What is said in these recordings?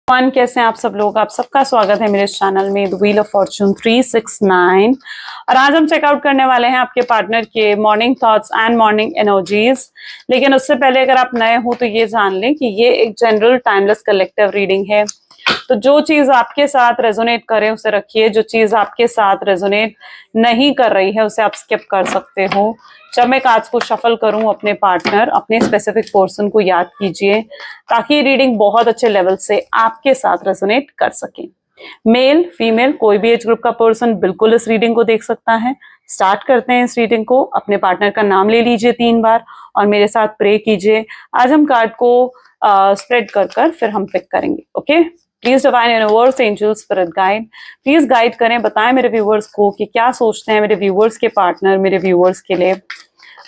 कैसे हैं आप सब लोग। आप सबका स्वागत है मेरे चैनल में द व्हील ऑफ फॉर्चून 369। और आज हम चेकआउट करने वाले हैं आपके पार्टनर के morning thoughts and morning energies. लेकिन उससे पहले अगर आप नए हो तो ये जान लें कि ये एक जनरल टाइमलेस कलेक्टिव रीडिंग है। तो जो चीज आपके साथ रेजोनेट करे उसे रखिए, जो चीज आपके साथ रेजोनेट नहीं कर रही है उसे आप स्किप कर सकते हो। जब मैं कार्ड्स को शफल करूं अपने पार्टनर, अपने स्पेसिफिक पर्सन को याद कीजिए ताकि रीडिंग बहुत अच्छे लेवल से आपके साथ रेजोनेट कर सके। मेल फीमेल कोई भी एज ग्रुप का पर्सन बिल्कुल इस रीडिंग को देख सकता है। स्टार्ट करते हैं इस रीडिंग को। अपने पार्टनर का नाम ले लीजिए 3 बार और मेरे साथ प्रे कीजिए। आज हम कार्ड को स्प्रेड कर फिर हम पिक करेंगे। Okay, please divine universe, angel, spirit guide, please guide करें, बताएं मेरे व्यूवर्स को कि क्या सोचते हैं मेरे व्यूवर्स के पार्टनर मेरे व्यूवर्स के लिए।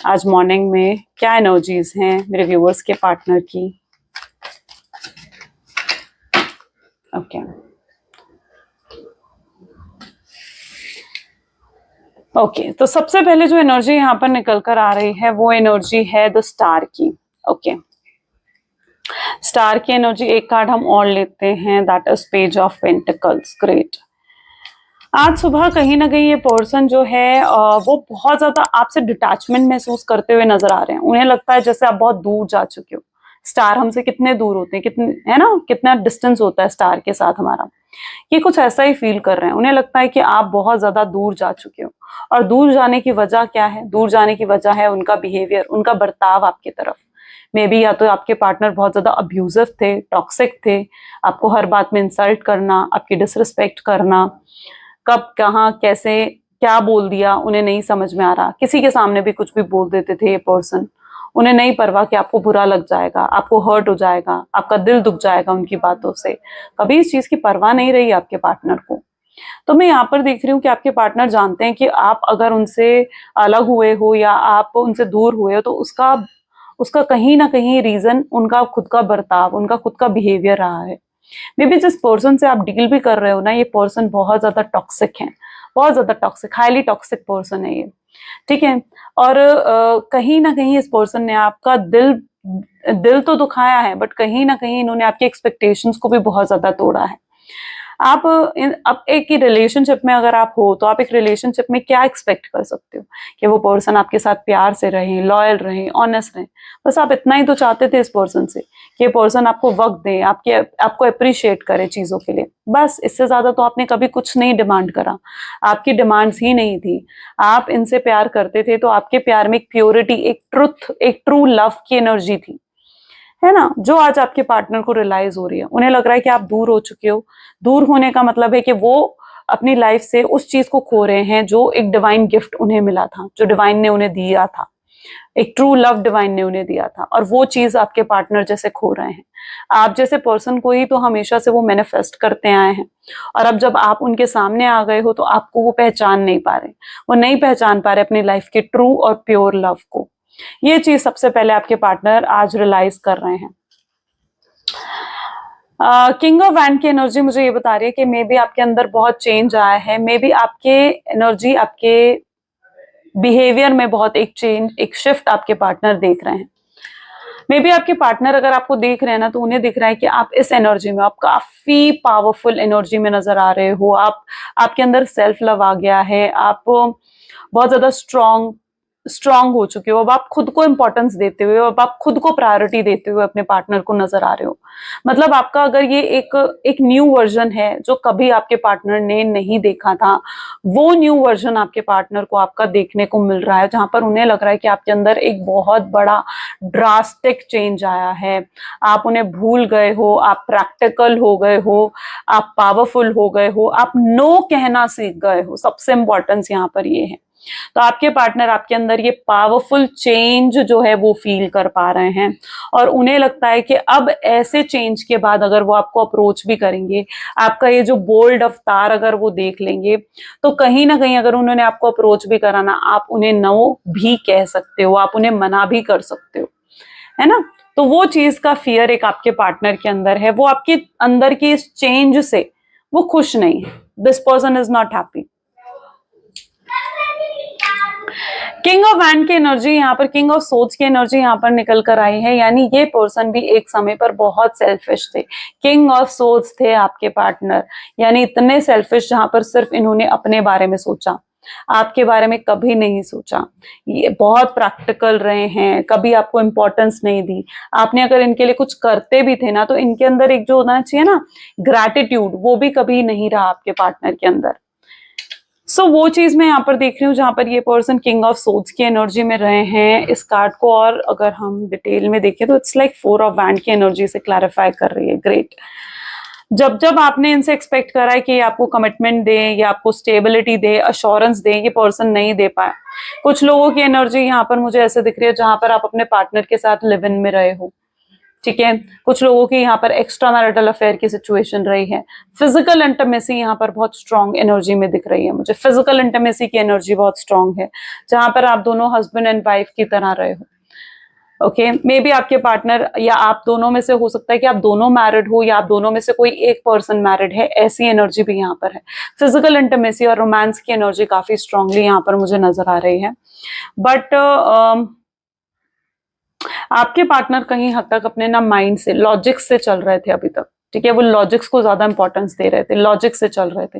आज मॉर्निंग में क्या एनर्जीज हैं मेरे व्यूवर्स के पार्टनर की। ओके, तो सबसे पहले जो एनर्जी यहाँ पर निकल कर आ रही है वो एनर्जी है द स्टार की। ओके, स्टार की एनर्जी एक कार्ड हम और लेते हैं, that is page of pentacles. Great. आज सुबह कहीं ना कहीं ये पर्सन जो है वो बहुत ज्यादा आपसे डिटैचमेंट महसूस करते हुए नजर आ रहे हैं। उन्हें लगता है जैसे आप बहुत दूर जा चुके हो। स्टार हमसे कितने दूर होते हैं, कितने है ना, कितना डिस्टेंस होता है स्टार के साथ हमारा। ये कुछ ऐसा ही फील कर रहे हैं। उन्हें लगता है कि आप बहुत ज्यादा दूर जा चुके हो। और दूर जाने की वजह क्या है? दूर जाने की वजह है उनका बिहेवियर, उनका बर्ताव आपकी तरफ। मे बी या तो आपके पार्टनर बहुत ज्यादा अब्यूजिव थे, टॉक्सिक थे, आपको हर बात में इंसल्ट करना, आपकी डिसरिस्पेक्ट करना, कब कहाँ कैसे क्या बोल दिया उन्हें नहीं समझ में आ रहा। किसी के सामने भी कुछ भी बोल देते थे ये पर्सन। उन्हें नहीं परवाह कि आपको बुरा लग जाएगा, आपको हर्ट हो जाएगा, आपका दिल दुख जाएगा उनकी बातों से। कभी इस चीज की परवाह नहीं रही आपके पार्टनर को। तो मैं यहाँ पर देख रही हूँ कि आपके पार्टनर जानते हैं कि आप अगर उनसे अलग हुए हो या आप उनसे दूर हुए हो तो उसका कहीं ना कहीं रीजन उनका खुद का बर्ताव, उनका खुद का बिहेवियर रहा है। मे बी जिस पर्सन से आप डील भी कर रहे हो ना, ये पर्सन बहुत ज्यादा टॉक्सिक है, बहुत ज्यादा टॉक्सिक, हाईली टॉक्सिक पर्सन है ये। ठीक है। और कहीं ना कहीं इस पर्सन ने आपका दिल तो दुखाया है, बट कहीं ना कहीं इन्होंने आपके एक्सपेक्टेशंस को भी बहुत ज्यादा तोड़ा है। आप अब एक ही रिलेशनशिप में अगर आप हो तो आप एक रिलेशनशिप में क्या एक्सपेक्ट कर सकते हो कि वो पर्सन आपके साथ प्यार से रहे, लॉयल रहे, ऑनेस्ट रहे। बस आप इतना ही तो चाहते थे इस पर्सन से कि ये पर्सन आपको वक्त दे, आपको अप्रिशिएट करे चीजों के लिए। बस इससे ज्यादा तो आपने कभी कुछ नहीं डिमांड करा। आपकी डिमांड्स ही नहीं थी। आप इनसे प्यार करते थे तो आपके प्यार में एक प्योरिटी, एक ट्रुथ, एक ट्रू लव की एनर्जी थी, है ना, जो आज आपके पार्टनर को रियलाइज हो रही है। उन्हें लग रहा है कि आप दूर हो चुके हो। दूर होने का मतलब है कि वो अपनी लाइफ से उस चीज को खो रहे हैं जो एक डिवाइन गिफ्ट उन्हें मिला था, जो डिवाइन ने उन्हें दिया था, एक ट्रू लव डिवाइन ने उन्हें दिया था। और वो चीज आपके पार्टनर जैसे खो रहे हैं। आप जैसे पर्सन को ही तो हमेशा से वो मैनिफेस्ट करते आए हैं। और अब जब आप उनके सामने आ गए हो तो आपको वो पहचान नहीं पा रहे, वो नहीं पहचान पा रहे अपनी लाइफ के ट्रू और प्योर लव को। ये चीज सबसे पहले आपके पार्टनर आज रियलाइज कर रहे हैं। किंग ऑफ वैंड की एनर्जी मुझे ये बता रही है कि मे बी आपके अंदर बहुत चेंज आया है। मे बी आपके एनर्जी, आपके बिहेवियर में बहुत एक चेंज, एक शिफ्ट आपके पार्टनर देख रहे हैं। मे बी आपके पार्टनर अगर आपको देख रहे हैं ना तो उन्हें दिख रहा है कि आप इस एनर्जी में, आप काफी पावरफुल एनर्जी में नजर आ रहे हो। आपके अंदर सेल्फ लव आ गया है। आप बहुत ज्यादा स्ट्रांग हो चुके हो। अब आप खुद को इंपॉर्टेंस देते हुए, अब आप खुद को प्रायोरिटी देते हुए अपने पार्टनर को नजर आ रहे हो। मतलब आपका अगर ये एक न्यू वर्जन है जो कभी आपके पार्टनर ने नहीं देखा था, वो न्यू वर्जन आपके पार्टनर को आपका देखने को मिल रहा है, जहां पर उन्हें लग रहा है कि आपके अंदर एक बहुत बड़ा ड्रास्टिक चेंज आया है। आप उन्हें भूल गए हो, आप प्रैक्टिकल हो गए हो, आप पावरफुल हो गए हो, आप नो कहना सीख गए हो। सबसे इंपॉर्टेंस यहाँ पर ये है। तो आपके पार्टनर आपके अंदर ये पावरफुल चेंज जो है वो फील कर पा रहे हैं। और उन्हें लगता है कि अब ऐसे चेंज के बाद अगर वो आपको अप्रोच भी करेंगे, आपका ये जो बोल्ड अवतार अगर वो देख लेंगे, तो कहीं ना कहीं अगर उन्होंने आपको अप्रोच भी कराना, आप उन्हें नो भी कह सकते हो, आप उन्हें मना भी कर सकते हो, है ना। तो वो चीज का फियर एक आपके पार्टनर के अंदर है। वो आपके अंदर की इस चेंज से वो खुश नहीं है। This person is not happy. King of wand की एनर्जी यहाँ पर, किंग ऑफ सोर्ड्स की एनर्जी यहाँ पर निकल कर आई है, यानी ये पर्सन भी एक समय पर बहुत सेल्फिश थे। किंग ऑफ सोर्ड्स थे आपके पार्टनर, यानी इतने सेल्फिश जहां पर सिर्फ इन्होंने अपने बारे में सोचा, आपके बारे में कभी नहीं सोचा। ये बहुत प्रैक्टिकल रहे हैं, कभी आपको इंपॉर्टेंस नहीं दी। आपने अगर इनके लिए कुछ करते भी थे ना, तो इनके अंदर एक जो होना चाहिए ना ग्रैटिट्यूड, वो भी कभी नहीं रहा आपके पार्टनर के अंदर। सो वो चीज मैं यहाँ पर देख रही हूँ जहां पर ये पर्सन किंग ऑफ सोर्ड्स की एनर्जी में रहे हैं इस कार्ड को। और अगर हम डिटेल में देखें तो इट्स लाइक 4 ऑफ वैंड की एनर्जी से क्लैरिफाई कर रही है। ग्रेट। जब जब आपने इनसे एक्सपेक्ट करा है कि आपको कमिटमेंट दे या आपको स्टेबिलिटी दे, अश्योरेंस दे, ये पर्सन नहीं दे पाए। कुछ लोगों की एनर्जी यहाँ पर मुझे ऐसे दिख रही है जहां पर आप अपने पार्टनर के साथ लिव इन में रहे हो, ठीक है। कुछ लोगों की यहाँ पर एक्स्ट्रा मैरिटल अफेयर की सिचुएशन रही है। फिजिकल इंटीमेसी यहाँ पर बहुत स्ट्रांग एनर्जी में दिख रही है मुझे। फिजिकल इंटीमेसी की एनर्जी बहुत स्ट्रांग है जहां पर आप दोनों हस्बैंड एंड वाइफ की तरह रहे हो। ओके, मे बी आपके पार्टनर या आप दोनों में से, हो सकता है कि आप दोनों मैरिड हो या आप दोनों में से कोई एक पर्सन मैरिड है, ऐसी एनर्जी भी यहाँ पर है। फिजिकल इंटीमेसी और रोमांस की एनर्जी काफी स्ट्रांगली यहाँ पर मुझे नजर आ रही है। बट आपके पार्टनर कहीं हद तक अपने ना माइंड से, लॉजिक से चल रहे थे अभी तक, ठीक है। वो लॉजिक्स को ज्यादा इंपॉर्टेंस दे रहे थे, लॉजिक से चल रहे थे,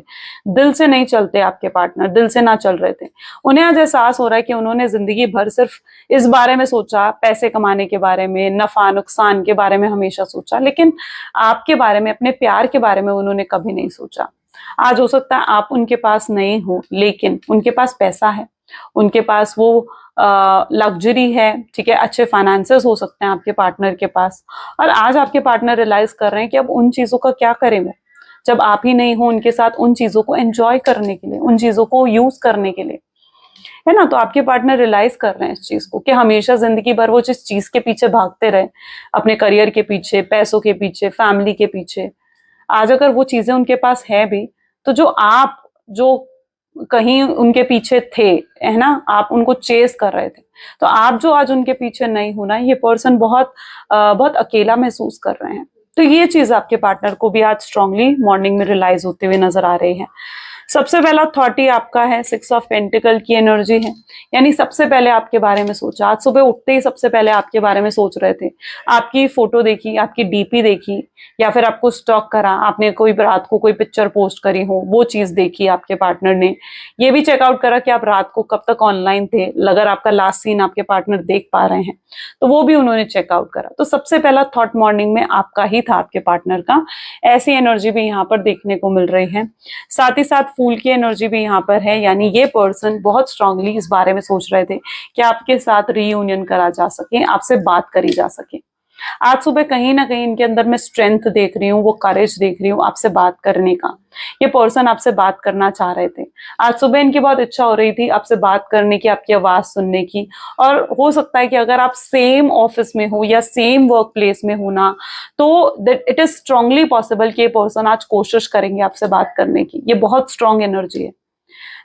दिल से नहीं चलते। आपके पार्टनर दिल से ना चल रहे थे। उन्हें आज एहसास हो रहा है कि उन्होंने जिंदगी भर सिर्फ इस बारे में सोचा, पैसे कमाने के बारे में, नफा नुकसान के बारे में हमेशा सोचा, लेकिन आपके बारे में, अपने प्यार के बारे में उन्होंने कभी नहीं सोचा। आज हो सकता है आप उनके पास नहीं हो, लेकिन उनके पास पैसा है, उनके पास वो लग्जरी है, ठीक है, अच्छे फाइनेंसेस हो सकते हैं आपके पार्टनर के पास। और आज आपके पार्टनर रियलाइज कर रहे हैं कि अब उन चीजों का क्या करें वो, जब आप ही नहीं हो उनके साथ उन चीजों को एंजॉय करने के लिए, उन चीजों को यूज करने के लिए, है ना। तो आपके पार्टनर रियलाइज कर रहे हैं इस चीज को कि हमेशा जिंदगी भर वो जिस चीज के पीछे भागते रहे, अपने करियर के पीछे, पैसों के पीछे, फैमिली के पीछे, आज अगर वो चीजें उनके पास है भी, तो जो कहीं उनके पीछे थे, है ना, आप उनको चेस कर रहे थे, तो आप जो आज उनके पीछे नहीं होना, ये पर्सन बहुत अकेला महसूस कर रहे हैं। तो ये चीज आपके पार्टनर को भी आज स्ट्रांगली मॉर्निंग में रियलाइज होते हुए नजर आ रही है। सबसे पहला थॉट ही आपका है 6 ऑफ पेंटिकल की एनर्जी है, यानी सबसे पहले आपके बारे में सोचा। आज सुबह उठते ही सबसे पहले आपके बारे में सोच रहे थे, आपकी फोटो देखी, आपकी डीपी देखी, या फिर आपको स्टॉक करा, आपने कोई रात को कोई पिक्चर पोस्ट करी हो, वो चीज देखी आपके पार्टनर ने। ये भी चेकआउट करा कि आप रात को कब तक ऑनलाइन थे, अगर आपका लास्ट सीन आपके पार्टनर देख पा रहे हैं तो वो भी उन्होंने चेकआउट करा। तो सबसे पहला थॉट मॉर्निंग में आपका ही था, आपके पार्टनर का। ऐसी एनर्जी भी यहाँ पर देखने को मिल रही है। साथ ही साथ फूल की एनर्जी भी यहाँ पर है, यानी ये पर्सन बहुत स्ट्रांगली इस बारे में सोच रहे थे कि आपके साथ रीयूनियन करा जा सके, आपसे बात करी जा सके। आज सुबह कहीं ना कहीं इनके अंदर मैं स्ट्रेंथ देख रही हूँ, वो करेज देख रही हूँ आपसे बात करने का। ये पर्सन आपसे बात करना चाह रहे थे। आज सुबह इनकी बहुत इच्छा हो रही थी आपसे बात करने की, आपकी आवाज सुनने की। और हो सकता है कि अगर आप सेम ऑफिस में हो या सेम वर्क प्लेस में हो ना, तो इट इज स्ट्रांगली पॉसिबल कि ये पर्सन आज कोशिश करेंगे आपसे बात करने की। ये बहुत स्ट्रांग एनर्जी है,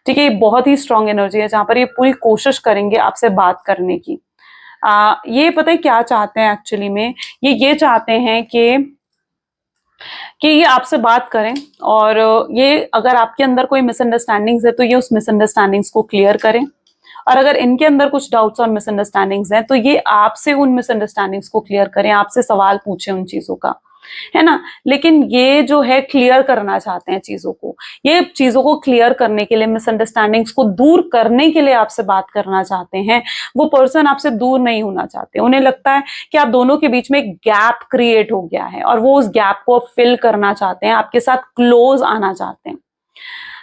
ठीक है, ये बहुत ही स्ट्रांग एनर्जी है जहां पर ये पूरी कोशिश करेंगे आपसे बात करने की। ये पता है क्या चाहते हैं एक्चुअली में, ये चाहते हैं कि ये आपसे बात करें, और ये अगर आपके अंदर कोई मिसअंडरस्टैंडिंग्स है तो ये उस मिसअंडरस्टैंडिंग्स को क्लियर करें, और अगर इनके अंदर कुछ डाउट्स और मिसअंडरस्टैंडिंग्स हैं तो ये आपसे उन मिसअंडरस्टैंडिंग्स को क्लियर करें, आपसे सवाल पूछें उन चीजों का, है ना। लेकिन ये जो है क्लियर करना चाहते हैं चीजों को, ये चीजों को क्लियर करने के लिए, मिसअंडरस्टैंडिंग्स को दूर करने के लिए आपसे बात करना चाहते हैं। वो पर्सन आपसे दूर नहीं होना चाहते। उन्हें लगता है कि आप दोनों के बीच में एक गैप क्रिएट हो गया है और वो उस गैप को फिल करना चाहते हैं, आपके साथ क्लोज आना चाहते हैं।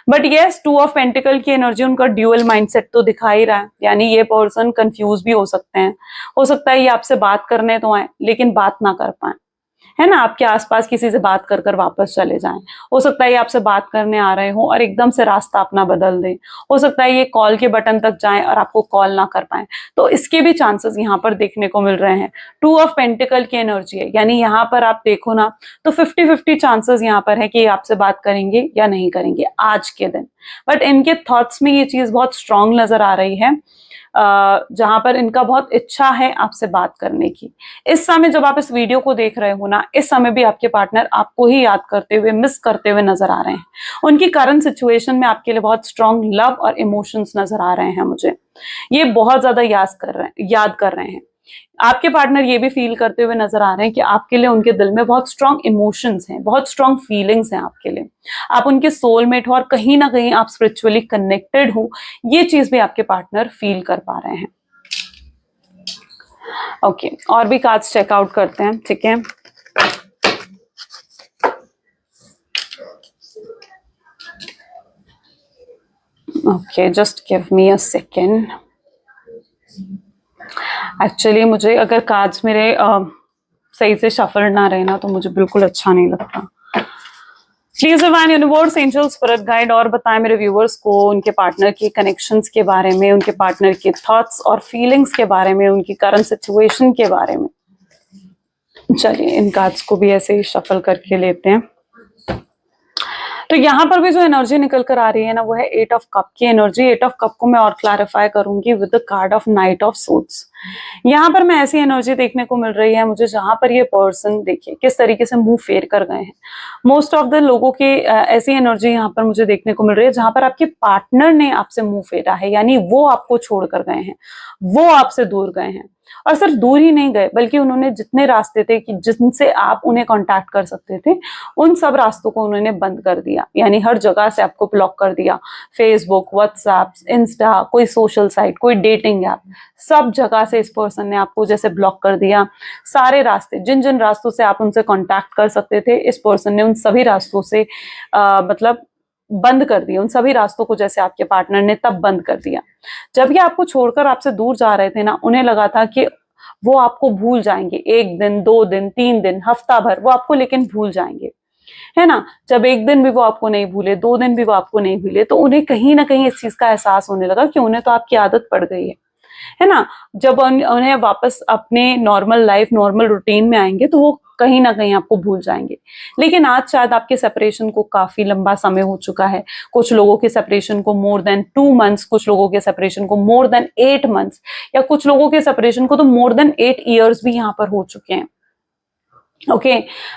बट यस, 2 ऑफ पेंटिकल की एनर्जी, उनका ड्यूअल माइंडसेट तो दिखा ही रहा है, यानी ये पर्सन कंफ्यूज भी हो सकते हैं। हो सकता है ये आपसे बात करने तो आए लेकिन बात ना कर पाए, है ना, आपके आसपास किसी से बात कर कर वापस चले जाएं। हो सकता है ये आपसे बात करने आ रहे हो और एकदम से रास्ता अपना बदल दें। हो सकता है ये कॉल के बटन तक जाएं और आपको कॉल ना कर पाए। तो इसके भी चांसेस यहाँ पर देखने को मिल रहे हैं। 2 ऑफ पेंटिकल की एनर्जी है, यानी यहाँ पर आप देखो ना तो 50-50 चांसेस यहाँ पर है कि ये आपसे बात करेंगे या नहीं करेंगे आज के दिन। बट इनके थॉट्स में ये चीज बहुत स्ट्रांग नजर आ रही है। जहां पर इनका बहुत इच्छा है आपसे बात करने की। इस समय जब आप इस वीडियो को देख रहे हो ना, इस समय भी आपके पार्टनर आपको ही याद करते हुए, मिस करते हुए नजर आ रहे हैं। उनकी करंट सिचुएशन में आपके लिए बहुत स्ट्रांग लव और इमोशंस नजर आ रहे हैं मुझे। ये बहुत ज्यादा याद कर रहे हैं। आपके पार्टनर ये भी फील करते हुए नजर आ रहे हैं कि आपके लिए उनके दिल में बहुत स्ट्रांग इमोशंस हैं, बहुत स्ट्रांग फीलिंग्स हैं आपके लिए। आप उनके सोलमेट हो और कहीं ना कहीं आप स्पिरिचुअली कनेक्टेड हो, ये चीज भी आपके पार्टनर फील कर पा रहे हैं। ओके, और भी कार्ड्स चेकआउट करते हैं, ठीक है। Okay, just give me a second. Actually मुझे अगर कार्ड्स मेरे सही से शफल ना रहे ना तो मुझे बिल्कुल अच्छा नहीं लगता। Please divine universe, angel, spirit guide और बताएं मेरे व्यूवर्स को उनके पार्टनर के कनेक्शंस के बारे में, उनके पार्टनर के थॉट्स और फीलिंग्स के बारे में, उनकी करंट सिचुएशन के बारे में। चलिए इन कार्ड्स को भी ऐसे ही शफल करके लेते हैं। तो यहाँ पर भी जो एनर्जी निकल कर आ रही है ना, वो है 8 ऑफ कप की एनर्जी। 8 ऑफ कप को मैं और क्लैरिफाई करूंगी with the card of night of swords. यहाँ पर मैं ऐसी एनर्जी देखने को मिल रही है मुझे, जहां पर ये पर्सन देखिए किस तरीके से मुंह फेर कर गए हैं। मोस्ट ऑफ द लोगों की ऐसी एनर्जी यहाँ पर मुझे देखने को मिल रही है जहां पर आपके पार्टनर ने आपसे मुंह फेरा है, यानी वो आपको छोड़ कर गए हैं, वो आपसे दूर गए हैं। और सिर्फ दूर ही नहीं गए, बल्कि उन्होंने जितने रास्ते थे कि जिनसे आप उन्हें कांटेक्ट कर सकते थे, उन सब रास्तों को उन्होंने बंद कर दिया। यानी हर जगह से आपको ब्लॉक कर दिया। फेसबुक, व्हाट्सएप, इंस्टा, कोई सोशल साइट, कोई डेटिंग ऐप, सब जगह से इस पर्सन ने आपको जैसे ब्लॉक कर दिया। सारे रास्ते, जिन जिन रास्तों से आप उनसे कांटेक्ट कर सकते थे, इस पर्सन ने उन सभी रास्तों से मतलब बंद कर दिया। उन सभी रास्तों को जैसे आपके पार्टनर ने तब बंद कर दिया जब ये आपको छोड़कर आपसे दूर जा रहे थे ना। उन्हें लगा था कि वो आपको भूल जाएंगे, 1 दिन, 2 दिन, 3 दिन, हफ्ता भर वो आपको लेकिन भूल जाएंगे, है ना। जब 1 दिन भी वो आपको नहीं भूले, 2 दिन भी वो आपको नहीं भूले, तो उन्हें कहीं ना कहीं इस चीज का एहसास होने लगा कि उन्हें तो आपकी आदत पड़ गई है ना। जब उन्हें वापस अपने नॉर्मल लाइफ, नॉर्मल रूटीन में आएंगे तो वो कहीं ना कहीं आपको भूल जाएंगे। लेकिन आज शायद आपके सेपरेशन को काफी लंबा समय हो चुका है। कुछ लोगों के सेपरेशन को मोर देन 2 मंथ्स, कुछ लोगों के सेपरेशन को मोर देन 8 मंथ्स, या कुछ लोगों के सेपरेशन को तो मोर देन 8 ईयर्स भी यहाँ पर हो चुके हैं। ओके,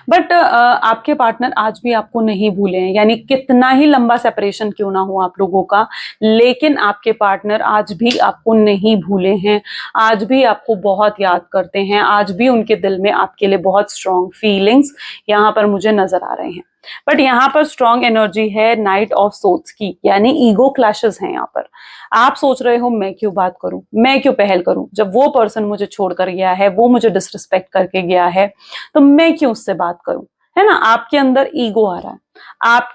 बट आपके पार्टनर आज भी आपको नहीं भूले हैं। यानी कितना ही लंबा सेपरेशन क्यों ना हो आप लोगों का, लेकिन आपके पार्टनर आज भी आपको नहीं भूले हैं। आज भी आपको बहुत याद करते हैं। आज भी उनके दिल में आपके लिए बहुत स्ट्रॉन्ग फीलिंग्स यहाँ पर मुझे नजर आ रहे हैं। बट यहाँ पर स्ट्रॉन्ग एनर्जी है नाइट ऑफ सोर्ड्स की, यानी ईगो क्लैशेस हैं यहाँ पर। आप सोच रहे हो मैं क्यों बात करूं, मैं क्यों पहल करूं, जब वो पर्सन मुझे छोड़कर गया है, वो मुझे डिसरिस्पेक्ट करके गया है, तो मैं क्यों उससे बात करूं, है ना। आपके अंदर ईगो आ रहा है। आप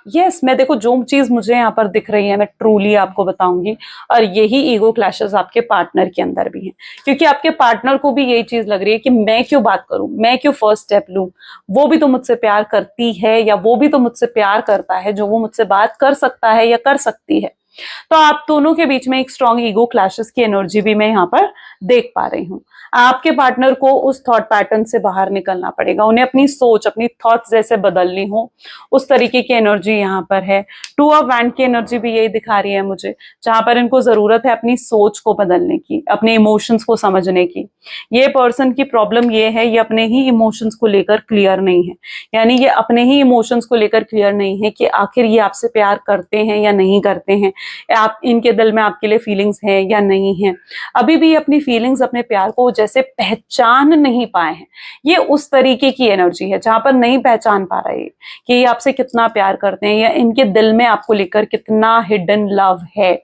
मैं देखो जो चीज मुझे यहाँ पर दिख रही है मैं ट्रूली आपको बताऊंगी, और यही ईगो क्लैशेस आपके पार्टनर के अंदर भी हैं। क्योंकि आपके पार्टनर को भी यही चीज लग रही है कि मैं क्यों बात करूं, मैं क्यों फर्स्ट स्टेप लूं। वो भी तो मुझसे प्यार करती है, या वो भी तो मुझसे प्यार करता है जो वो मुझसे बात कर सकता है या कर सकती है। तो आप दोनों के बीच में एक स्ट्रॉन्ग ईगो क्लैशेस की एनर्जी भी मैं यहाँ पर देख पा रही हूँ। आपके पार्टनर को उस थॉट पैटर्न से बाहर निकलना पड़ेगा। उन्हें अपनी सोच, अपनी थॉट्स जैसे बदलनी हो, उस तरीके की एनर्जी यहाँ पर है। 2 ऑफ वैंड की एनर्जी भी यही दिखा रही है मुझे, जहां पर इनको जरूरत है अपनी सोच को बदलने की, अपने इमोशंस को समझने की। ये पर्सन की प्रॉब्लम ये है, ये अपने ही इमोशंस को लेकर क्लियर नहीं है। यानी ये अपने ही इमोशंस को लेकर क्लियर नहीं है कि आखिर ये आपसे प्यार करते हैं या नहीं करते हैं, आप इनके दिल में आपके लिए फीलिंग्स है या नहीं है। अभी भी अपनी फीलिंग्स, अपने प्यार को जैसे पहचान नहीं पाए हैं। ये उस तरीके की एनर्जी है जहां पर नहीं पहचान पा रहे कि ये आपसे कितना प्यार करते हैं, या इनके दिल में आपको लेकर कितना हिडन लव है।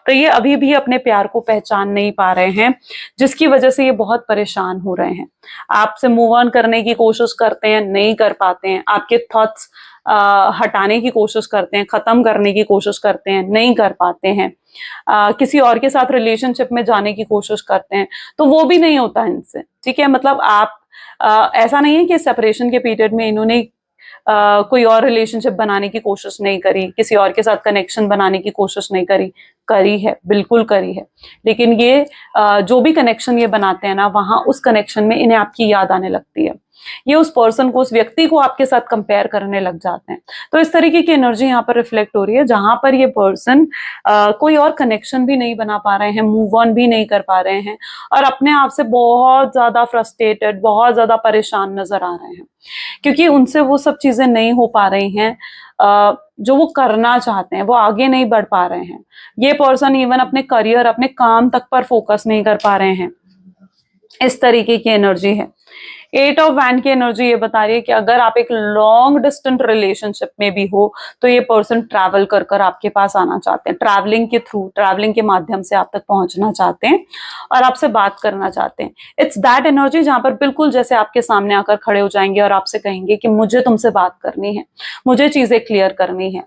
तो ये अभी भी अपने प्यार को पहचान नहीं पा रहे हैं, जिसकी वजह से ये बहुत परेशान हो रहे हैं। आपसे मूव ऑन करने की कोशिश करते हैं, नहीं कर पाते हैं। आपके थॉट्स हटाने की कोशिश करते हैं, खत्म करने की कोशिश करते हैं, नहीं कर पाते हैं। किसी और के साथ रिलेशनशिप में जाने की कोशिश करते हैं, तो वो भी नहीं होता इनसे। ठीक है, मतलब आप ऐसा नहीं है कि सेपरेशन के पीरियड में इन्होंने कोई और रिलेशनशिप बनाने की कोशिश नहीं करी, किसी और के साथ कनेक्शन बनाने की कोशिश नहीं करी। करी है, बिल्कुल करी है, लेकिन ये जो भी कनेक्शन ये बनाते हैं ना, वहां उस कनेक्शन में इन्हें आपकी याद आने लगती है, ये उस पर्सन को, उस व्यक्ति को आपके साथ कंपेयर करने लग जाते हैं। तो इस तरीके की एनर्जी यहाँ पर रिफ्लेक्ट हो रही है, जहां पर ये पर्सन कोई और कनेक्शन भी नहीं बना पा रहे हैं, मूव ऑन भी नहीं कर पा रहे हैं, और अपने आप से बहुत ज्यादा फ्रस्ट्रेटेड, बहुत ज्यादा परेशान नजर आ रहे हैं, क्योंकि उनसे वो सब चीजें नहीं हो पा रही हैं जो वो करना चाहते हैं, वो आगे नहीं बढ़ पा रहे हैं। ये पर्सन इवन अपने करियर, अपने काम तक पर फोकस नहीं कर पा रहे हैं। इस तरीके की एनर्जी है। 8 ऑफ वैंड की एनर्जी ये बता रही है कि अगर आप एक लॉन्ग डिस्टेंट रिलेशनशिप में भी हो, तो ये पर्सन ट्रैवल कर कर आपके पास आना चाहते हैं, ट्रैवलिंग के थ्रू, ट्रैवलिंग के माध्यम से आप तक पहुंचना चाहते हैं और आपसे बात करना चाहते हैं। इट्स दैट एनर्जी जहां पर बिल्कुल जैसे आपके सामने आकर खड़े हो जाएंगे और आपसे कहेंगे कि मुझे तुमसे बात करनी है, मुझे चीजें क्लियर करनी है।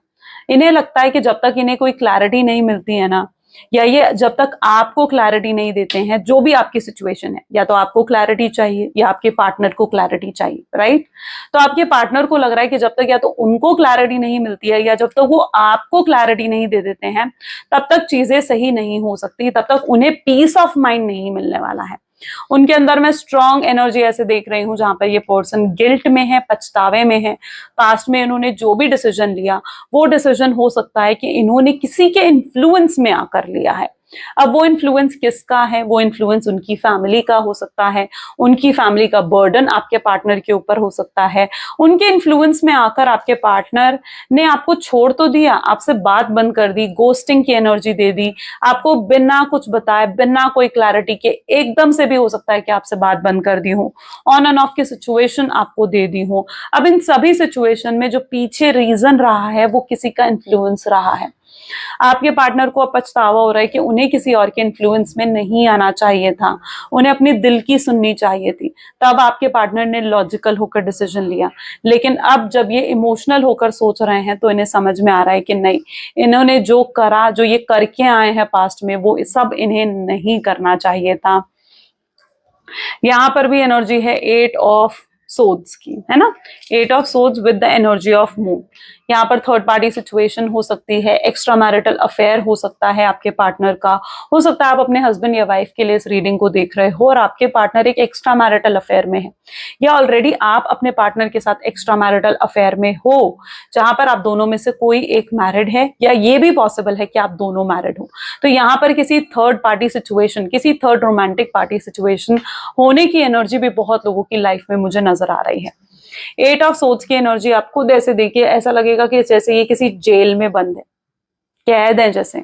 इन्हें लगता है कि जब तक इन्हें कोई क्लैरिटी नहीं मिलती है ना, या ये जब तक आपको क्लैरिटी नहीं देते हैं, जो भी आपकी सिचुएशन है, या तो आपको क्लैरिटी चाहिए या आपके पार्टनर को क्लैरिटी चाहिए, राइट? तो आपके पार्टनर को लग रहा है कि जब तक या तो उनको क्लैरिटी नहीं मिलती है, या जब तक वो आपको क्लैरिटी नहीं दे देते हैं, तब तक चीजें सही नहीं हो सकती, तब तक उन्हें पीस ऑफ माइंड नहीं मिलने वाला है। उनके अंदर मैं स्ट्रॉन्ग एनर्जी ऐसे देख रही हूं जहां पर ये पर्सन गिल्ट में है, पछतावे में है। पास्ट में इन्होंने जो भी डिसीजन लिया, वो डिसीजन हो सकता है कि इन्होंने किसी के इन्फ्लुएंस में आकर लिया है। अब वो इन्फ्लुएंस किसका है? वो इन्फ्लुएंस उनकी फैमिली का हो सकता है, उनकी फैमिली का बर्डन आपके पार्टनर के ऊपर हो सकता है, उनके इन्फ्लुएंस में आकर आपके पार्टनर ने आपको छोड़ तो दिया, आपसे बात बंद कर दी, गोस्टिंग की एनर्जी दे दी, आपको बिना कुछ बताए, बिना कोई क्लैरिटी के एकदम से भी हो सकता है कि आपसे बात बंद कर दी हो, ऑन एंड ऑफ की सिचुएशन आपको दे दी हो। अब इन सभी सिचुएशन में जो पीछे रीजन रहा है, वो किसी का इन्फ्लुएंस रहा है। आपके पार्टनर को अब पछतावा हो रहा है कि उन्हें किसी और के इन्फ्लुएंस में नहीं आना चाहिए था, उन्हें अपनी दिल की सुननी चाहिए थी। तब आपके पार्टनर ने लॉजिकल होकर डिसीजन लिया, लेकिन अब जब ये इमोशनल होकर सोच रहे हैं, तो इन्हें समझ में आ रहा है कि नहीं, इन्होंने जो करा, जो ये करके आए हैं पास्ट में, वो सब इन्हें नहीं करना चाहिए था। यहां पर भी एनर्जी है 8 ऑफ सोड्स की, है ना? 8 of swords with the energy of moon. यहाँ पर थर्ड पार्टी सिचुएशन हो सकती है, एक्स्ट्रा मैरिटल अफेयर हो सकता है आपके पार्टनर का, हो सकता है आप अपने हस्बैंड या वाइफ के लिए इस रीडिंग को देख रहे हो और आपके पार्टनर एक एक्स्ट्रा मैरिटल अफेयर में है, या ऑलरेडी आप अपने पार्टनर के साथ एक्स्ट्रा मैरिटल अफेयर में हो, जहां पर आप दोनों में से कोई एक मैरिड है, या ये भी पॉसिबल है कि आप दोनों मैरिड हो। तो यहाँ पर किसी थर्ड पार्टी सिचुएशन, किसी थर्ड रोमांटिक पार्टी सिचुएशन होने की एनर्जी भी बहुत लोगों की लाइफ में मुझे नजर आ रही है। 8 ऑफ सोड्स की एनर्जी आप खुद ऐसे देखिए, ऐसा लगेगा कि जैसे ये किसी जेल में बंद है, कैद है जैसे।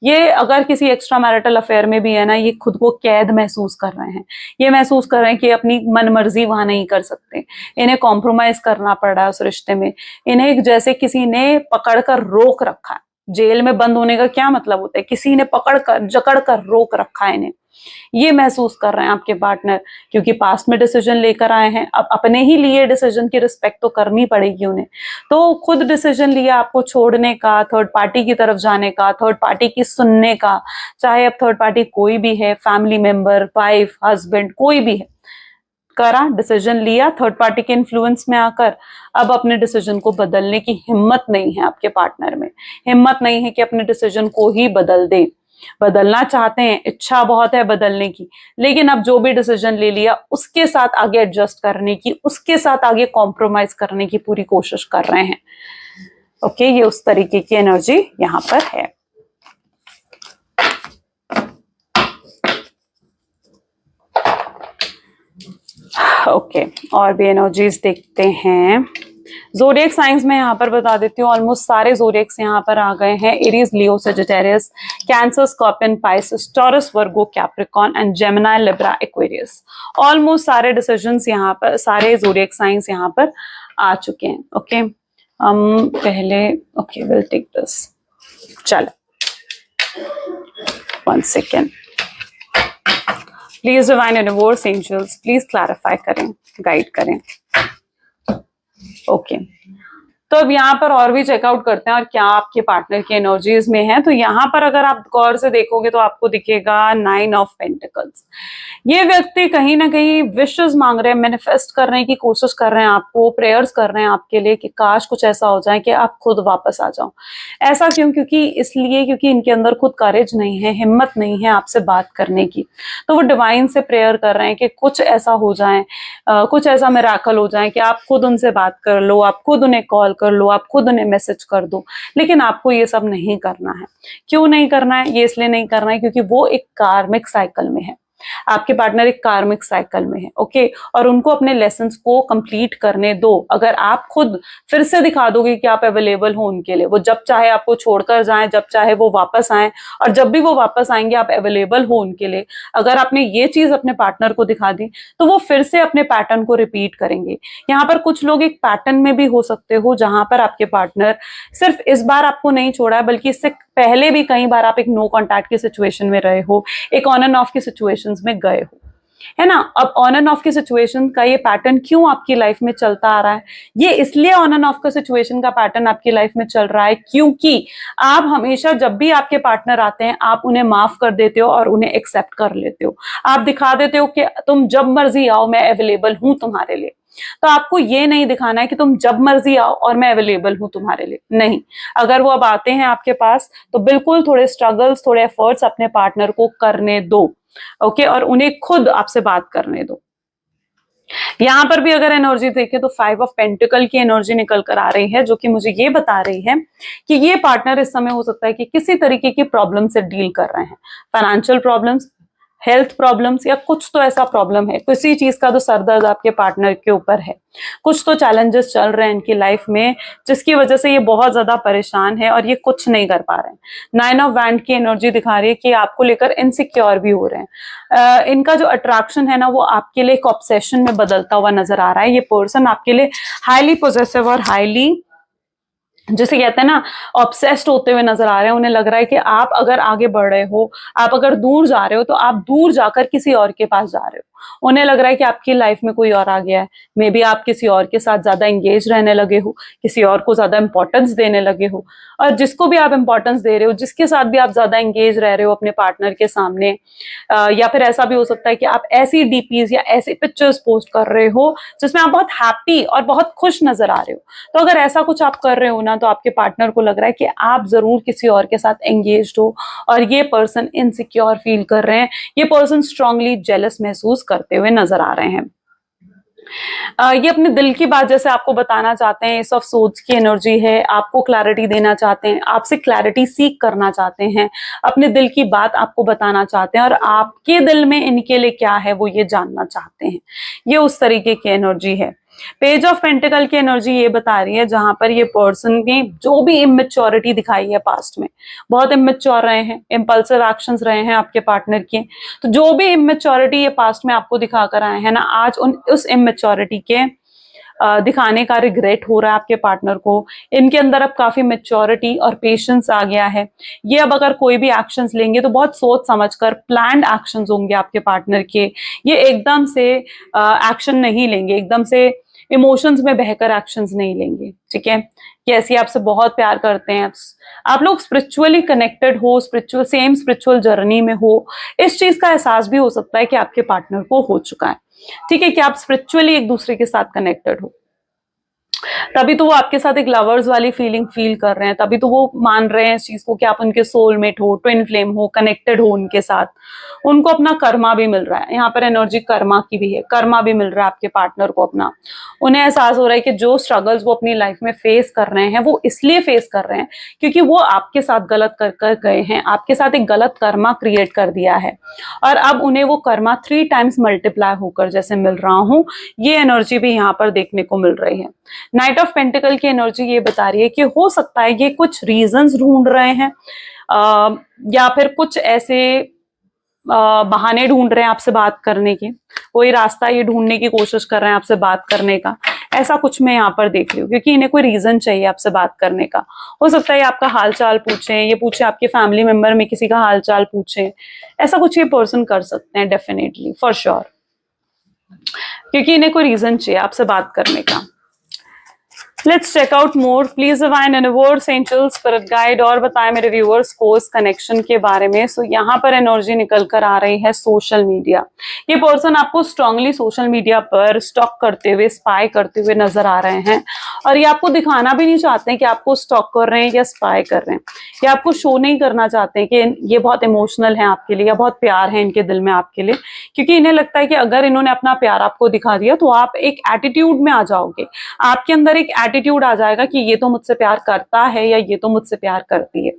ये अगर किसी एक्स्ट्रा मैरिटल अफेयर में भी है ना, ये खुद को कैद महसूस कर रहे हैं, ये महसूस कर रहे हैं कि अपनी मन मर्जी वहां नहीं कर सकते, इन्हें कॉम्प्रोमाइज करना पड़ रहा है उस रिश्ते में, इन्हें जैसे किसी ने पकड़ कर रोक रखा है। जेल में बंद होने का क्या मतलब होता है? किसी ने पकड़ कर, जकड़ कर रोक रखा है इन्हें, ये महसूस कर रहे हैं आपके पार्टनर, क्योंकि पास्ट में डिसीजन लेकर आए हैं। अब अपने ही लिए डिसीजन की रिस्पेक्ट तो करनी पड़ेगी उन्हें, तो खुद डिसीजन लिया आपको छोड़ने का, थर्ड पार्टी की तरफ जाने का, थर्ड पार्टी की सुनने का, चाहे अब थर्ड पार्टी कोई भी है, फैमिली मेंबर, वाइफ, हस्बैंड, कोई भी है, करा, डिसीजन लिया थर्ड पार्टी के इन्फ्लुएंस में आकर। अब अपने डिसीजन को बदलने की हिम्मत नहीं है आपके पार्टनर में, हिम्मत नहीं है कि अपने डिसीजन को ही बदल दे। बदलना चाहते हैं, इच्छा बहुत है बदलने की, लेकिन अब जो भी डिसीजन ले लिया उसके साथ आगे एडजस्ट करने की, उसके साथ आगे कॉम्प्रोमाइज करने की पूरी कोशिश कर रहे हैं। ओके, ये उस तरीके की एनर्जी यहां पर है। ओके, और भी एनर्जीज देखते हैं। ज़ोडिएक साइंस में यहाँ पर बता देती हूँ, ऑलमोस्ट सारे ज़ोडिएक्स यहाँ पर आ गए हैं। Aries, Leo, Sagittarius, cancer, scorpion, Pisces, taurus, Virgo, Capricorn and Gemini, Libra, Aquarius. Almost सारे डिसीजंस यहाँ पर, सारे ज़ोडिएक साइंस यहाँ पर आ चुके हैं। ओके, हम पहले, ओके, विल टेक दिस। चलो, 1 second, please divine universe, angels, please clarify करें, गाइड करें। ओके, तो अब यहाँ पर और भी चेकआउट करते हैं और क्या आपके पार्टनर की एनर्जीज में है। तो यहाँ पर अगर आप गौर से देखोगे तो आपको दिखेगा 9 ऑफ पेंटिकल्स। ये व्यक्ति कहीं ना कहीं विशेस मांग रहे हैं, मैनिफेस्ट करने की कोशिश कर रहे हैं, आपको प्रेयर्स कर रहे हैं आपके लिए कि काश कुछ ऐसा हो जाए कि आप खुद वापस आ जाओ। ऐसा क्यों? क्योंकि इनके अंदर खुद करेज नहीं है, हिम्मत नहीं है आपसे बात करने की। तो वो डिवाइन से प्रेयर कर रहे हैं कि कुछ ऐसा हो जाए, कुछ ऐसा मिराकल हो जाए कि आप खुद उनसे बात कर लो, आप खुद उन्हें कॉल कर लो, आप खुद उन्हें मैसेज कर दो। लेकिन आपको ये सब नहीं करना है। क्यों नहीं करना है? ये इसलिए नहीं करना है क्योंकि वो एक कार्मिक साइकिल में है। आपके पार्टनर एक कार्मिक साइकिल में है, ओके। और उनको अपने लेसन्स को कंप्लीट करने दो। अगर आप खुद फिर से दिखा दोगे कि आप अवेलेबल हो उनके लिए, वो जब चाहे आपको छोड़कर जाएं, जब चाहे वो वापस आएं, और जब भी वो वापस आएंगे आप अवेलेबल हो उनके लिए, अगर आपने ये चीज अपने पार्टनर को दिखा दी तो वो फिर से अपने पैटर्न को रिपीट करेंगे। यहाँ पर कुछ लोग एक पैटर्न में भी हो सकते हो जहां पर आपके पार्टनर सिर्फ इस बार आपको नहीं छोड़ा है, बल्कि इससे पहले भी कई बार आप एक नो कॉन्टैक्ट की सिचुएशन में रहे हो, एक ऑन एंड ऑफ की सिचुएशंस में गए हो, है ना। अब ऑन एंड ऑफ की सिचुएशन का ये पैटर्न क्यों आपकी लाइफ में चलता आ रहा है? ये इसलिए ऑन एंड ऑफ का सिचुएशन का पैटर्न आपकी लाइफ में चल रहा है क्योंकि आप हमेशा जब भी आपके पार्टनर आते हैं आप उन्हें माफ कर देते हो और उन्हें एक्सेप्ट कर लेते हो। आप दिखा देते हो कि तुम जब मर्जी आओ, मैं अवेलेबल हूं तुम्हारे लिए। तो आपको ये नहीं दिखाना है कि तुम जब मर्जी आओ और मैं अवेलेबल हूं तुम्हारे लिए, नहीं। अगर वो अब आते हैं आपके पास तो बिल्कुल थोड़े स्ट्रगल्स, थोड़े एफर्ट्स अपने पार्टनर को करने दो, ओके, और उन्हें खुद आपसे बात करने दो। यहां पर भी अगर एनर्जी देखें तो 5 ऑफ पेंटिकल की एनर्जी निकल कर आ रही है, जो कि मुझे ये बता रही है कि ये पार्टनर इस समय हो सकता है कि किसी तरीके की प्रॉब्लम से डील कर रहे हैं। फाइनेंशियल प्रॉब्लम्स, हेल्थ प्रॉब्लम्स, या कुछ तो ऐसा प्रॉब्लम है, किसी चीज का तो सरदर्द आपके पार्टनर के ऊपर है। कुछ तो चैलेंजेस चल रहे हैं इनकी लाइफ में जिसकी वजह से ये बहुत ज्यादा परेशान है और ये कुछ नहीं कर पा रहे हैं। 9 ऑफ वैंड की एनर्जी दिखा रही है कि आपको लेकर इनसिक्योर भी हो रहे हैं। इनका जो अट्रैक्शन है ना वो आपके लिए एक ऑब्सेशन में बदलता हुआ नजर आ रहा है। ये पर्सन आपके लिए हाईली पोजेसिव और हाईली, जिसे कहते हैं ना, ऑब्सेस्ड होते हुए नजर आ रहे हैं। उन्हें लग रहा है कि आप अगर आगे बढ़ रहे हो, आप अगर दूर जा रहे हो तो आप दूर जाकर किसी और के पास जा रहे हो। उन्हें लग रहा है कि आपकी लाइफ में कोई और आ गया है। मे बी आप किसी और के साथ ज्यादा एंगेज रहने लगे हो, किसी और को ज्यादा इंपॉर्टेंस देने लगे हो, और जिसको भी आप इंपॉर्टेंस दे रहे हो, जिसके साथ भी आप ज्यादा एंगेज रह रहे हो अपने पार्टनर के सामने, या फिर ऐसा भी हो सकता है कि आप ऐसी डीपीज या ऐसी पिक्चर्स पोस्ट कर रहे हो जिसमें आप बहुत हैप्पी और बहुत खुश नजर आ रहे हो। तो अगर ऐसा कुछ आप कर रहे हो ना तो आपके पार्टनर को लग रहा है कि आप जरूर किसी और के साथ एंगेज्ड हो और ये पर्सन इनसिक्योर फील कर रहे हैं। ये पर्सन स्ट्रांगली जेलस महसूस करते हुए नजर आ रहे हैं। ये अपने दिल की बात जैसे आपको बताना चाहते हैं। एस ऑफ सोर्ड्स की एनर्जी है, आपको क्लैरिटी देना चाहते हैं, आपसे क्लैरिटी सीख करना चाहते हैं, अपने दिल की बात आपको बताना चाहते हैं और आपके दिल में इनके लिए क्या है वो ये जानना चाहते हैं। ये उस तरीके की एनर्जी है। पेज ऑफ पेंटिकल की एनर्जी ये बता रही है जहां पर ये पर्सन ने जो भी इमेच्योरिटी दिखाई है पास्ट में, बहुत इमेच्योर रहे हैं, इम्पल्सिव एक्शंस रहे हैं आपके पार्टनर के, तो जो भी इमेच्योरिटी ये पास्ट में आपको दिखा कर आए हैं ना, आज उस इमेच्योरिटी के दिखाने का रिग्रेट हो रहा है आपके पार्टनर को। इनके अंदर अब काफी मेच्योरिटी और पेशेंस आ गया है। ये अब अगर कोई भी एक्शंस लेंगे तो बहुत सोच समझकर प्लान्ड एक्शंस होंगे आपके पार्टनर के। ये एकदम से एक्शन नहीं लेंगे, एकदम से इमोशंस में बहकर एक्शंस नहीं लेंगे, ठीक है। कि ऐसी आपसे बहुत प्यार करते हैं, आप लोग स्पिरिचुअली कनेक्टेड हो, सेम स्पिरिचुअल जर्नी में हो, इस चीज का एहसास भी हो सकता है कि आपके पार्टनर को हो चुका है, ठीक है, कि आप स्पिरिचुअली एक दूसरे के साथ कनेक्टेड हो। तभी तो वो आपके साथ एक लवर्स वाली फीलिंग फील कर रहे हैं, तभी तो वो मान रहे हैं इस चीज को कि आप उनके सोलमेट हो, ट्विन फ्लेम हो, कनेक्टेड हो उनके साथ। उनको अपना कर्मा भी मिल रहा है, यहाँ पर एनर्जी कर्मा की भी है, कर्मा भी मिल रहा है आपके पार्टनर को अपना। उन्हें एहसास हो रहा है कि जो स्ट्रगल्स वो अपनी लाइफ में फेस कर रहे हैं वो इसलिए फेस कर रहे हैं क्योंकि वो आपके साथ गलत कर गए हैं, आपके साथ एक गलत कर्मा क्रिएट कर दिया है और अब उन्हें वो कर्मा 3 टाइम्स मल्टीप्लाई होकर जैसे मिल रहा हूं, ये एनर्जी भी यहाँ पर देखने को मिल रही है। नाइट ऑफ पेंटिकल की एनर्जी ये बता रही है कि हो सकता है ये कुछ रीजंस ढूंढ रहे हैं या फिर कुछ ऐसे बहाने ढूंढ रहे हैं आपसे बात करने के, कोई रास्ता ये ढूंढने की कोशिश कर रहे हैं आपसे बात करने का। ऐसा कुछ मैं यहाँ पर देख रही हूँ क्योंकि इन्हें कोई रीजन चाहिए आपसे बात करने का। हो सकता है आपका हालचाल पूछें, ये पूछे आपके फैमिली मेंबर में किसी का हालचाल पूछें, ऐसा कुछ ये पर्सन कर सकते हैं डेफिनेटली, फॉर श्योर, क्योंकि इन्हें कोई रीजन चाहिए आपसे बात करने का। Let's check out more. Please divine universe, angels, spirit guide और बताएं मेरे व्यूअर्स को इस कनेक्शन के बारे में। सो यहाँ पर एनर्जी निकल कर आ रही है सोशल मीडिया। ये पर्सन आपको स्ट्रांगली सोशल मीडिया पर स्टॉक करते हुए, स्पाई करते हुए नजर आ रहे हैं, और ये आपको दिखाना भी नहीं चाहते हैं कि आपको स्टॉक कर रहे हैं या स्पाई कर रहे हैं। ये आपको शो नहीं करना चाहते हैं कि ये बहुत इमोशनल है आपके लिए या बहुत प्यार है इनके दिल में आपके लिए, क्योंकि इन्हें लगता है कि अगर इन्होंने अपना प्यार आपको दिखा दिया तो आप एक एटीट्यूड में आ जाओगे, आपके अंदर एक एटीट्यूड आ जाएगा कि ये तो मुझसे प्यार करता है या ये तो मुझसे प्यार करती है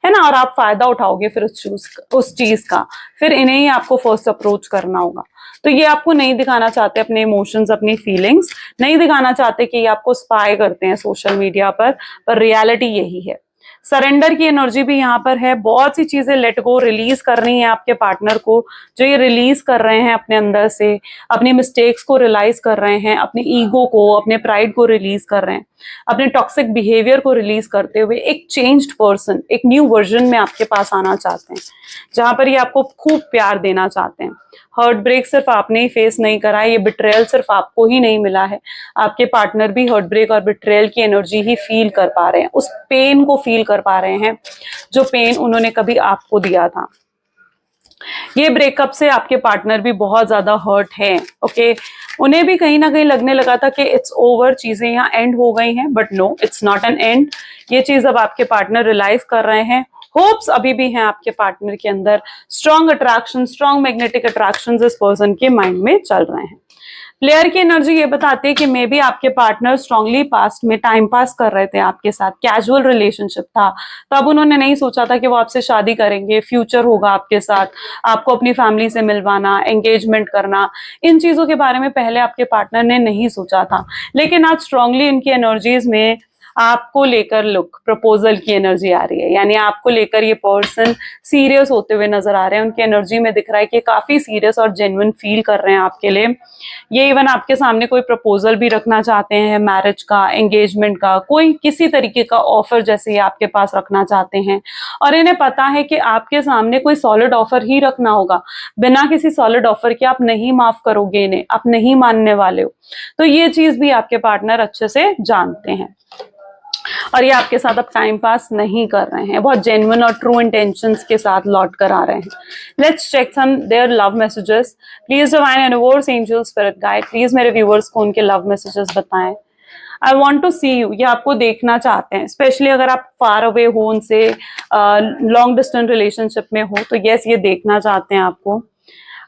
ना, और आप फायदा उठाओगे फिर उस चीज का। फिर इन्हें ही आपको फर्स्ट अप्रोच करना होगा। तो ये आपको नहीं दिखाना चाहते अपने इमोशंस, अपनी फीलिंग्स नहीं दिखाना चाहते कि ये आपको स्पाई करते हैं सोशल मीडिया पर रियलिटी यही है। सरेंडर की एनर्जी भी यहाँ पर है। बहुत सी चीजें लेट गो, रिलीज करनी है आपके पार्टनर को, जो ये रिलीज कर रहे हैं अपने अंदर से, अपनी मिस्टेक्स को रियलाइज कर रहे हैं, अपने ईगो को, अपने प्राइड को रिलीज कर रहे हैं, अपने टॉक्सिक बिहेवियर को रिलीज करते हुए एक चेंज्ड पर्सन, एक न्यू वर्जन में आपके पास आना चाहते हैं, जहां पर ये आपको खूब प्यार देना चाहते हैं। हर्ट ब्रेक सिर्फ आपने ही फेस नहीं करा है, ये बिट्रेयल सिर्फ आपको ही नहीं मिला है, आपके पार्टनर भी हर्ट ब्रेक और बिट्रेयल की एनर्जी ही फील कर पा रहे हैं, उस पेन को फील कर पा रहे हैं जो पेन उन्होंने कभी आपको दिया था। ये ब्रेकअप से आपके पार्टनर भी बहुत ज्यादा हर्ट है। ओके, उन्हें भी कहीं ना कहीं लगने लगा था कि इट्स ओवर, चीजें यहाँ एंड हो गई हैं, but no, it's not an end. ये चीज अब आपके पार्टनर रियलाइज कर रहे हैं। होप्स अभी भी हैं आपके पार्टनर के अंदर। Strong attraction, strong magnetic attraction इस पर्सन के माइंड में चल रहे हैं। प्लेयर की एनर्जी ये बताती है कि मे बी आपके पार्टनर स्ट्रांगली पास्ट में टाइम पास कर रहे थे आपके साथ, कैजुअल रिलेशनशिप था, तब उन्होंने नहीं सोचा था कि वो आपसे शादी करेंगे, फ्यूचर होगा आपके साथ, आपको अपनी फैमिली से मिलवाना, एंगेजमेंट करना, इन चीजों के बारे में पहले आपके पार्टनर ने नहीं सोचा था। लेकिन आज स्ट्रांगली इनकी एनर्जीज में आपको लेकर लुक प्रपोजल की एनर्जी आ रही है, यानी आपको लेकर ये पर्सन सीरियस होते हुए नजर आ रहे हैं। उनकी एनर्जी में दिख रहा है कि काफी सीरियस और जेन्युइन फील कर रहे हैं आपके लिए। ये इवन आपके सामने कोई प्रपोजल भी रखना चाहते हैं, मैरिज का, एंगेजमेंट का, कोई किसी तरीके का ऑफर जैसे ये आपके पास रखना चाहते हैं, और इन्हें पता है कि आपके सामने कोई सॉलिड ऑफर ही रखना होगा। बिना किसी सॉलिड ऑफर के आप नहीं माफ करोगे इन्हें, आप नहीं मानने वाले हो। तो ये चीज भी आपके पार्टनर अच्छे से जानते हैं, और ये आपके साथ अब टाइम पास नहीं कर रहे हैं, बहुत जेन्युइन और ट्रू इंटेंशंस के साथ लौट कर आ रहे हैं। Let's check some their love messages. Please divine universe, angels, spirit guide, please मेरे व्यूअर्स को उनके लव मैसेजेस बताएं। I want to see you, ये आपको देखना चाहते हैं, स्पेशली अगर आप फार अवे हो उनसे, लॉन्ग डिस्टेंस रिलेशनशिप में हो, तो यस, ये देखना चाहते हैं आपको।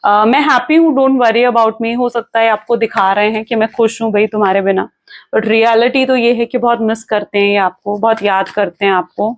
मैं हैप्पी हूँ, डोंट वरी अबाउट मी। हो सकता है आपको दिखा रहे हैं कि मैं खुश हूँ भाई तुम्हारे बिना, बट रियलिटी तो ये है कि बहुत मिस करते हैं ये आपको, बहुत याद करते हैं आपको।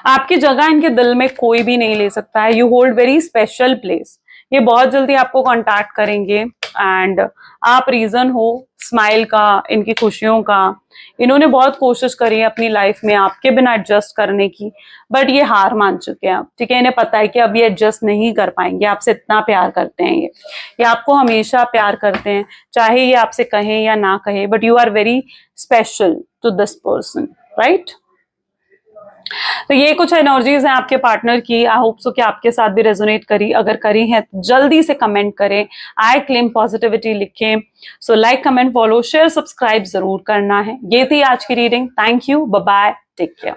आपकी जगह इनके दिल में कोई भी नहीं ले सकता है। You hold very special place. ये बहुत जल्दी आपको कांटेक्ट करेंगे, एंड आप रीजन हो स्माइल का, इनकी खुशियों का। इन्होंने बहुत कोशिश करी है अपनी लाइफ में आपके बिना एडजस्ट करने की, बट ये हार मान चुके हैं अब, ठीक है। इन्हें पता है कि अब ये एडजस्ट नहीं कर पाएंगे, आपसे इतना प्यार करते हैं ये आपको हमेशा प्यार करते हैं, चाहे ये आपसे कहें या ना कहे, but you are very special to this person, right. तो ये कुछ एनर्जीज हैं आपके पार्टनर की। आई होप सो कि आपके साथ भी रेजोनेट करी, अगर करी है जल्दी से कमेंट करें, आई क्लेम पॉजिटिविटी लिखें। So like, comment, follow, share, subscribe जरूर करना है। ये थी आज की reading. Thank you, bye bye, take care.